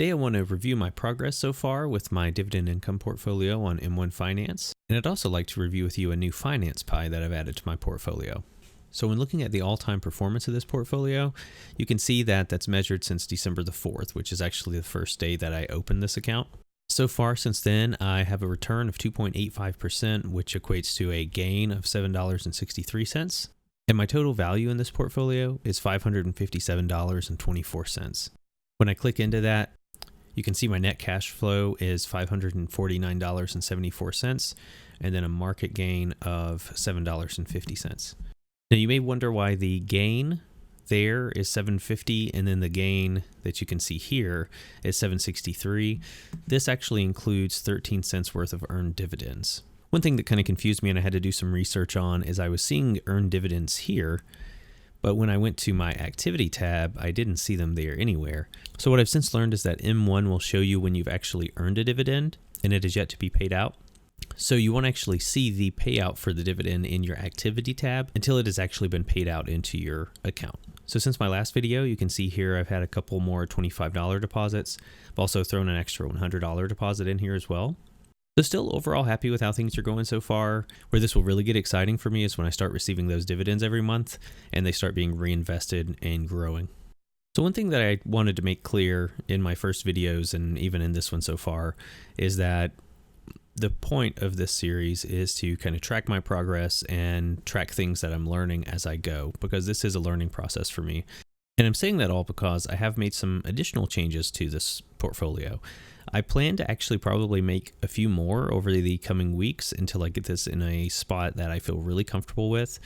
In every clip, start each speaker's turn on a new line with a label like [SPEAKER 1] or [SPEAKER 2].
[SPEAKER 1] Today I want to review my progress so far with my dividend income portfolio on M1 Finance, and I'd also like to review with you a new finance pie that I've added to my portfolio. So when looking at the all-time performance of this portfolio, you can see that that's measured since December the 4th, which is actually the first day that I opened this account. So far since then, I have a return of 2.85%, which equates to a gain of $7.63. And my total value in this portfolio is $557.24. When I click into that, you can see my net cash flow is $549.74, and then a market gain of $7.50. Now you may wonder why the gain there is $7.50 and then the gain that you can see here is $7.63. This actually includes 13 cents worth of earned dividends. One thing that kind of confused me and I had to do some research on is I was seeing earned dividends here, but when I went to my activity tab, I didn't see them there anywhere. So what I've since learned is that M1 will show you when you've actually earned a dividend and it is yet to be paid out. So you won't actually see the payout for the dividend in your activity tab until it has actually been paid out into your account. So since my last video, you can see here I've had a couple more $25 deposits. I've also thrown an extra $100 deposit in here as well. So still overall happy with how things are going so far. Where this will really get exciting for me is when I start receiving those dividends every month and they start being reinvested and growing. So one thing that I wanted to make clear in my first videos and even in this one so far is that the point of this series is to kind of track my progress and track things that I'm learning as I go, because this is a learning process for me. And I'm saying that all because I have made some additional changes to this portfolio. I plan to actually probably make a few more over the coming weeks until I get this in a spot that I feel really comfortable with,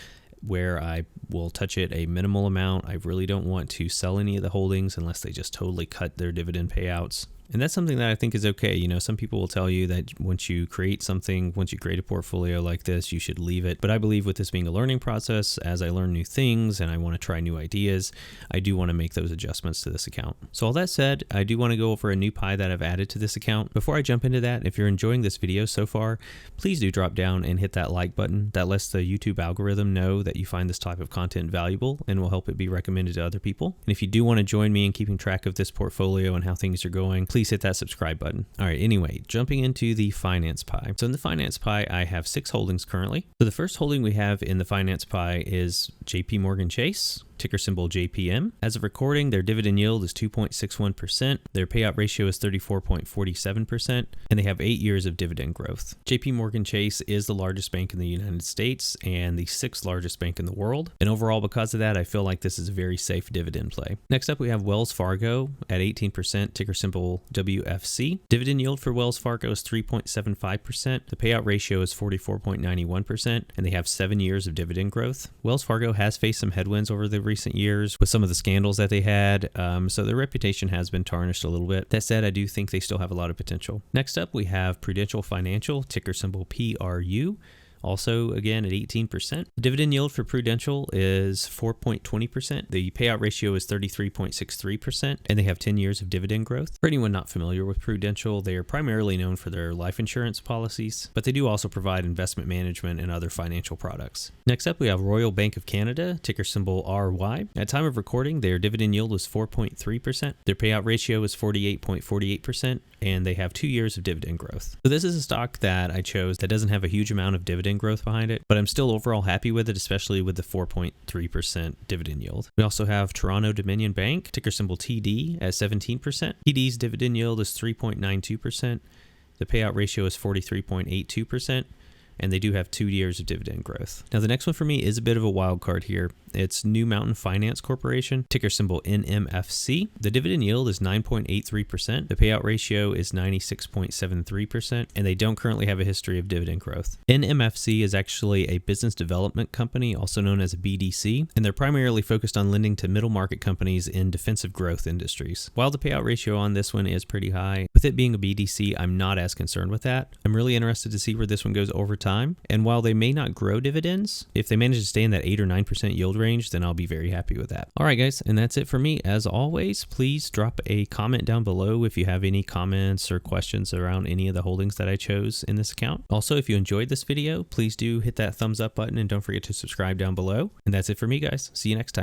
[SPEAKER 1] where I will touch it a minimal amount. I really don't want to sell any of the holdings unless they just totally cut their dividend payouts. And that's something that I think is okay. You know, some people will tell you that once you create a portfolio like this, you should leave it. But I believe with this being a learning process, as I learn new things and I want to try new ideas, I do want to make those adjustments to this account. So all that said, I do want to go over a new pie that I've added to this account. Before I jump into that, if you're enjoying this video so far, please do drop down and hit that like button. That lets the YouTube algorithm know that you find this type of content valuable and will help it be recommended to other people. And if you do want to join me in keeping track of this portfolio and how things are going, please hit that subscribe button. All right, anyway, jumping into the finance pie. So in the finance pie, I have 6 holdings currently. So the first holding we have in the finance pie is JP Morgan Chase, ticker symbol JPM. As of recording, their dividend yield is 2.61%. Their payout ratio is 34.47%, and they have 8 years of dividend growth. JP Morgan Chase is the largest bank in the United States and the 6th largest bank in the world. And overall, because of that, I feel like this is a very safe dividend play. Next up, we have Wells Fargo at 18%, ticker symbol WFC. Dividend yield for Wells Fargo is 3.75%. The payout ratio is 44.91%, and they have 7 years of dividend growth. Wells Fargo has faced some headwinds over the recent years with some of the scandals that they had, so their reputation has been tarnished a little bit. That said, I do think they still have a lot of potential. Next up, we have Prudential Financial, ticker symbol PRU. Also, again, at 18%. The dividend yield for Prudential is 4.20%. The payout ratio is 33.63%, and they have 10 years of dividend growth. For anyone not familiar with Prudential, they are primarily known for their life insurance policies, but they do also provide investment management and other financial products. Next up, we have Royal Bank of Canada, ticker symbol RY. At time of recording, their dividend yield was 4.3%. Their payout ratio is 48.48%, and they have 2 years of dividend growth. So this is a stock that I chose that doesn't have a huge amount of dividend growth behind it, but I'm still overall happy with it, especially with the 4.3% dividend yield. We also have Toronto Dominion Bank, ticker symbol TD, at 17%. TD's dividend yield is 3.92%. The payout ratio is 43.82%. And they do have 2 years of dividend growth. Now, the next one for me is a bit of a wild card here. It's New Mountain Finance Corporation, ticker symbol NMFC. The dividend yield is 9.83%. The payout ratio is 96.73%, and they don't currently have a history of dividend growth. NMFC is actually a business development company, also known as a BDC, and they're primarily focused on lending to middle market companies in defensive growth industries. While the payout ratio on this one is pretty high, with it being a BDC, I'm not as concerned with that. I'm really interested to see where this one goes over time, and while they may not grow dividends, if they manage to stay in that 8 or 9% yield range, then I'll be very happy with that. All right, guys, and that's it for me. As always, please drop a comment down below if you have any comments or questions around any of the holdings that I chose in this account. Also, if you enjoyed this video, please do hit that thumbs up button and don't forget to subscribe down below. And that's it for me, guys. See you next time.